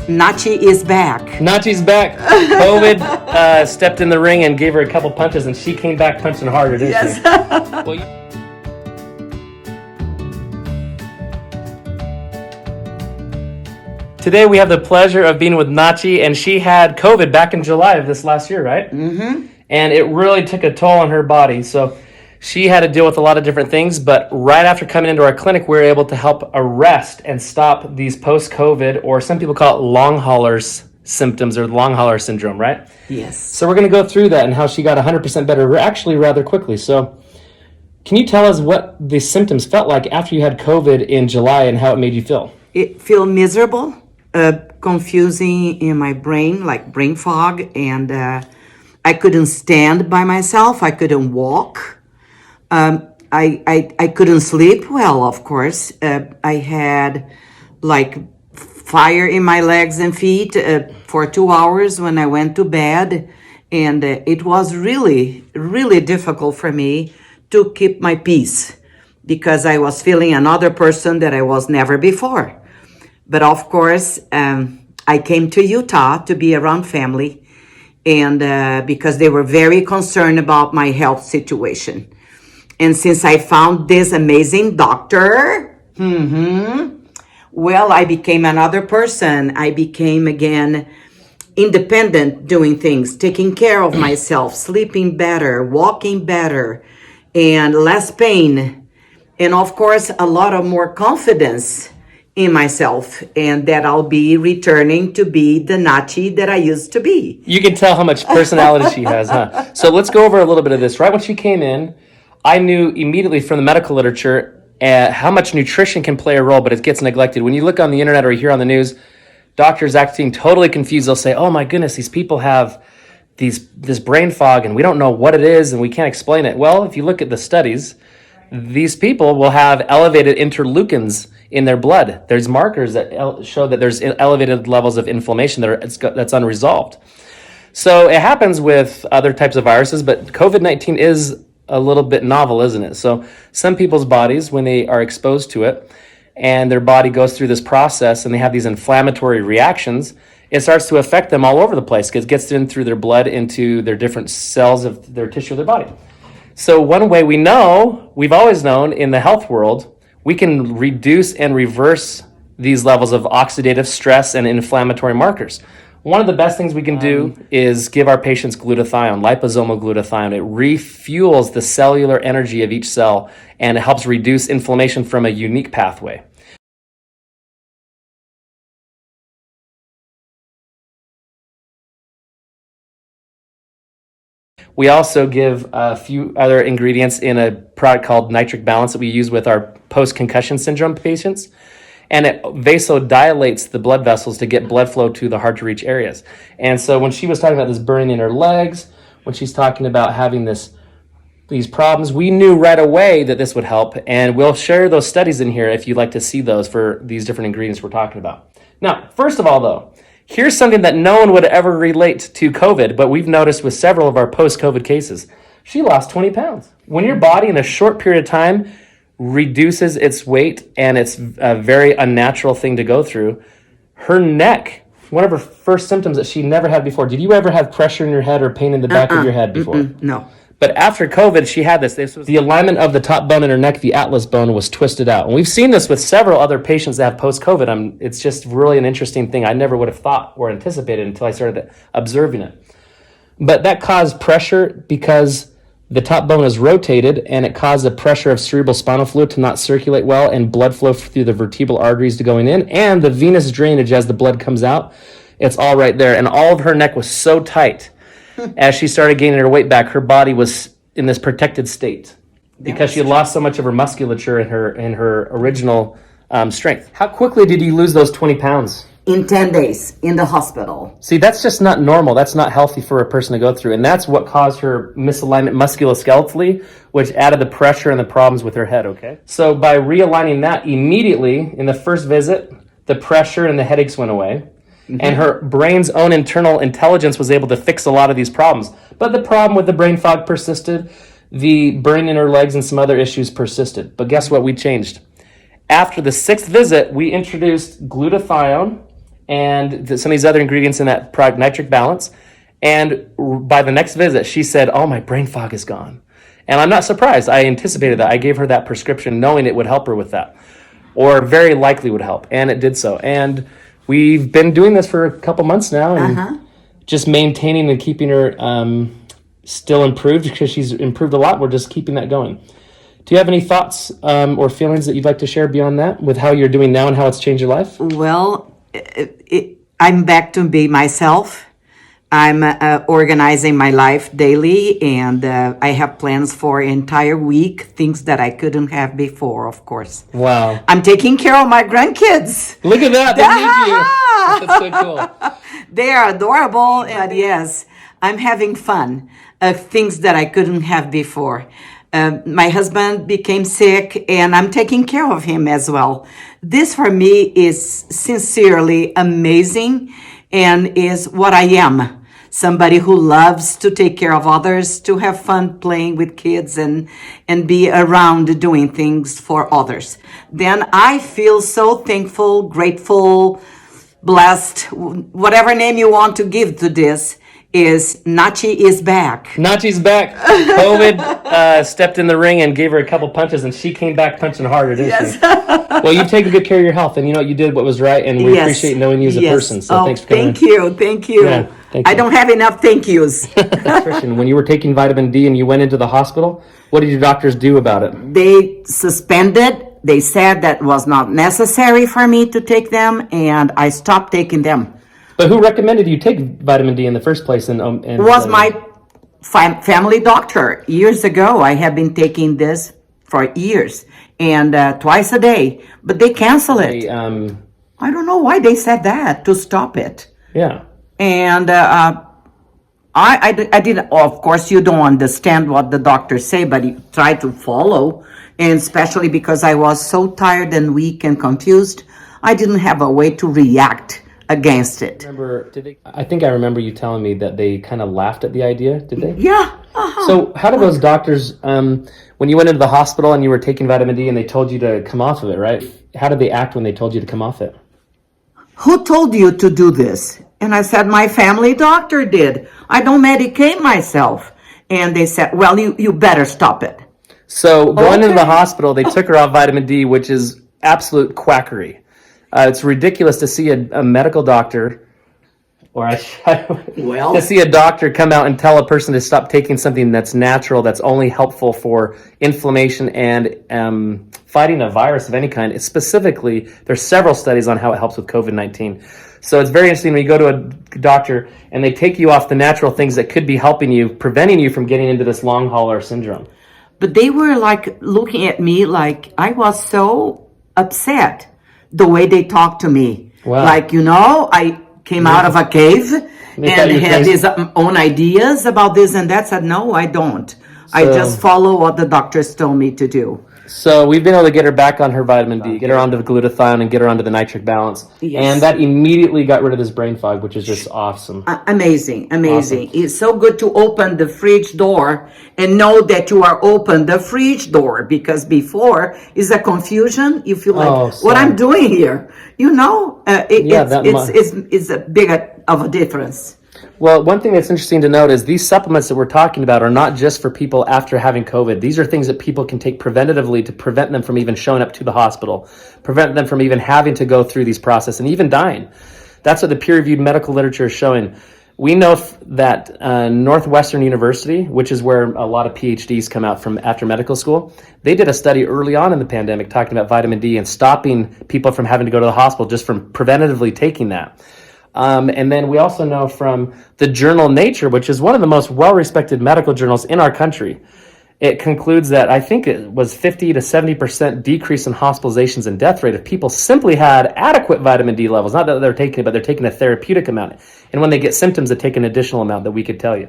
Nachi is back. Nachi's back. COVID stepped in the ring and gave her a couple punches, and she came back punching harder, didn't Yes. she? Well, today we have the pleasure of being with Nachi, and she had COVID back in July of this last year, right? Mm-hmm. And it really took a toll on her body. So she had to deal with a lot of different things, but right after coming into our clinic, we were able to help arrest and stop these post-COVID, or some people call it long haulers symptoms, or long hauler syndrome, right? Yes. So we're going to go through that and how she got 100% better, actually rather quickly. So can you tell us what the symptoms felt like after you had COVID in July and how it made you feel? It feel miserable, confusing in my brain, like brain fog, and I couldn't stand by myself. I couldn't walk. I couldn't sleep well, of course. I had like fire in my legs and feet for 2 hours when I went to bed. And it was really, really difficult for me to keep my peace because I was feeling another person that I was never before. But of course, I came to Utah to be around family, and because they were very concerned about my health situation. And since I found this amazing doctor, well, I became another person. I became again independent, doing things, taking care of myself, sleeping better, walking better, and less pain. And of course, a lot of more confidence in myself, and that I'll be returning to be the Nachi that I used to be. You can tell how much personality she has, huh? So let's go over a little bit of this. Right when she came in, I knew immediately from the medical literature how much nutrition can play a role, but it gets neglected. When you look on the internet or hear on the news, doctors acting totally confused. They'll say, oh my goodness, these people have this brain fog and we don't know what it is and we can't explain it. Well, if you look at the studies, these people will have elevated interleukins in their blood. There's markers that show that there's elevated levels of inflammation that's unresolved. So it happens with other types of viruses, but COVID-19 is a little bit novel, isn't it? So some people's bodies, when they are exposed to it and their body goes through this process and they have these inflammatory reactions, it starts to affect them all over the place because it gets in through their blood into their different cells of their tissue of their body. So one way we've always known in the health world, we can reduce and reverse these levels of oxidative stress and inflammatory markers. One of the best things we can do is give our patients glutathione, liposomal glutathione. It refuels the cellular energy of each cell, and it helps reduce inflammation from a unique pathway. We also give a few other ingredients in a product called nitric balance that we use with our post-concussion syndrome patients. And it vasodilates the blood vessels to get blood flow to the hard-to-reach areas. And so when she was talking about this burning in her legs, when she's talking about having these problems, we knew right away that this would help. And we'll share those studies in here if you'd like to see those for these different ingredients we're talking about. Now, first of all, though, here's something that no one would ever relate to COVID, but we've noticed with several of our post-COVID cases. She lost 20 pounds. When your body in a short period of time reduces its weight, and it's a very unnatural thing to go through, her neck, one of her first symptoms that she never had before. Did you ever have pressure in your head or pain in the back of your head before? No. But after COVID, she had this. This was the alignment of the top bone in her neck, the atlas bone, was twisted out. And we've seen this with several other patients that have post-COVID. It's just really an interesting thing. I never would have thought or anticipated until I started observing it. But that caused pressure because the top bone is rotated, and it caused the pressure of cerebrospinal fluid to not circulate well and blood flow through the vertebral arteries to going in, and the venous drainage as the blood comes out. It's all right there. And all of her neck was so tight. As she started gaining her weight back, her body was in this protected state because she had lost so much of her musculature and her original strength. How quickly did you lose those 20 pounds? In 10 days in the hospital. See, that's just not normal. That's not healthy for a person to go through. And that's what caused her misalignment musculoskeletally, which added the pressure and the problems with her head, okay? So by realigning that immediately in the first visit, the pressure and the headaches went away. And her brain's own internal intelligence was able to fix a lot of these problems. But the problem with the brain fog persisted. The burning in her legs and some other issues persisted. But guess what? We changed. After the 6th visit, we introduced glutathione and some of these other ingredients in that product, nitric balance. And by the next visit, she said, "Oh, my brain fog is gone." And I'm not surprised. I anticipated that. I gave her that prescription knowing it would help her with that, or very likely would help, and it did so. And we've been doing this for a couple months now, and just maintaining and keeping her still improved, because she's improved a lot. We're just keeping that going. Do you have any thoughts or feelings that you'd like to share beyond that with how you're doing now and how it's changed your life? Well, I'm back to be myself. I'm organizing my life daily, and I have plans for an entire week, things that I couldn't have before, of course. Wow. I'm taking care of my grandkids. Look at that. They need you. That's so cool. They are adorable, and yes, I'm having fun, things that I couldn't have before. My husband became sick, and I'm taking care of him as well. This for me is sincerely amazing, and is what I am. Somebody who loves to take care of others, to have fun playing with kids and be around doing things for others. Then I feel so thankful, grateful, blessed, whatever name you want to give to this, is Nachi is back. Nachi's back. COVID stepped in the ring and gave her a couple punches, and she came back punching harder, didn't she? Well, you've taken good care of your health, and you know you did what was right, and we appreciate knowing you as a person. So thanks for coming. Thank you. Yeah, thank you. I don't have enough thank yous. Christian, when you were taking vitamin D and you went into the hospital, what did your doctors do about it? They suspended. They said that was not necessary for me to take them, and I stopped taking them. But who recommended you take vitamin D in the first place? And was my family doctor years ago. I have been taking this for years, and twice a day. But they canceled it. I don't know why they said that, to stop it. Yeah. And I didn't. Of course, you don't understand what the doctors say, but you try to follow. And especially because I was so tired and weak and confused, I didn't have a way to react against it. I think I remember you telling me that they kind of laughed at the idea, did they? Yeah. So how did those doctors, when you went into the hospital and you were taking vitamin D and they told you to come off of it, right? How did they act when they told you to come off it? Who told you to do this? And I said, my family doctor did. I don't medicate myself. And they said, well, you better stop it. So going into the hospital, they took her off vitamin D, which is absolute quackery. It's ridiculous to see a medical doctor, to see a doctor come out and tell a person to stop taking something that's natural, that's only helpful for inflammation and fighting a virus of any kind. Specifically, there's several studies on how it helps with COVID-19. So it's very interesting when you go to a doctor and they take you off the natural things that could be helping you, preventing you from getting into this long hauler syndrome. But they were like looking at me like I was so upset. The way they talked to me. Wow. Like, I came out of a cave and had these own ideas about this and that. Said, no, I don't. I just follow what the doctors told me to do. So we've been able to get her back on her vitamin D, get her onto the glutathione, and get her onto the nitric balance. Yes. And that immediately got rid of this brain fog, which is just awesome. Amazing. Awesome. It's so good to open the fridge door and know that you are open the fridge door, because before is a confusion. You feel like, what I'm doing here? It's a big of a difference. Well, one thing that's interesting to note is these supplements that we're talking about are not just for people after having COVID. These are things that people can take preventatively to prevent them from even showing up to the hospital, prevent them from even having to go through these processes and even dying. That's what the peer-reviewed medical literature is showing. We know that Northwestern University, which is where a lot of PhDs come out from after medical school, they did a study early on in the pandemic talking about vitamin D and stopping people from having to go to the hospital just from preventatively taking that. And then we also know from the journal Nature, which is one of the most well-respected medical journals in our country, it concludes that I think it was 50 to 70% decrease in hospitalizations and death rate if people simply had adequate vitamin D levels. Not that they're taking it, but they're taking a therapeutic amount. And when they get symptoms, they take an additional amount that we could tell you.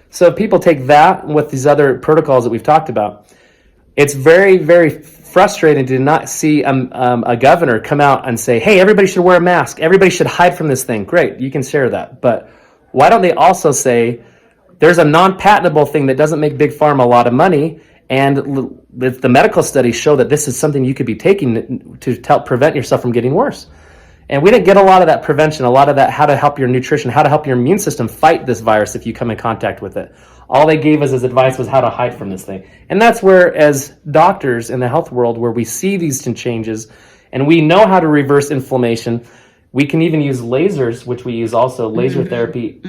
So if people take that with these other protocols that we've talked about, it's very, very frustrating to not see a governor come out and say, hey, everybody should wear a mask. Everybody should hide from this thing. Great, you can share that. But why don't they also say there's a non-patentable thing that doesn't make Big Pharma a lot of money, and the medical studies show that this is something you could be taking to help prevent yourself from getting worse. And we didn't get a lot of that prevention, a lot of that how to help your nutrition, how to help your immune system fight this virus if you come in contact with it. All they gave us as advice was how to hide from this thing. And that's where, as doctors in the health world, where we see these changes and we know how to reverse inflammation, we can even use lasers, which we use also, laser therapy,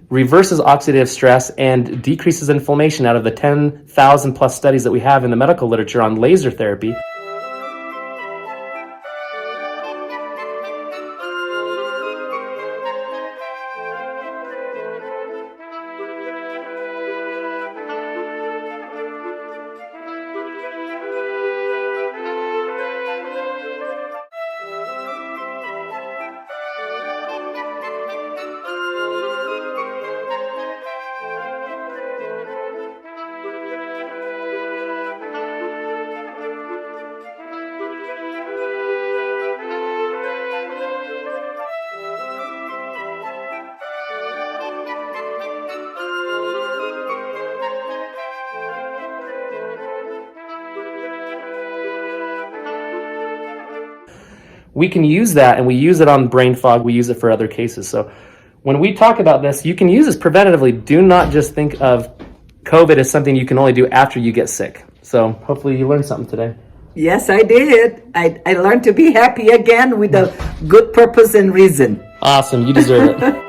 reverses oxidative stress and decreases inflammation out of the 10,000 plus studies that we have in the medical literature on laser therapy. We can use that, and we use it on brain fog. We use it for other cases. So when we talk about this, you can use this preventatively. Do not just think of COVID as something you can only do after you get sick. So hopefully you learned something today. Yes, I did. I learned to be happy again with a good purpose and reason. Awesome. You deserve it.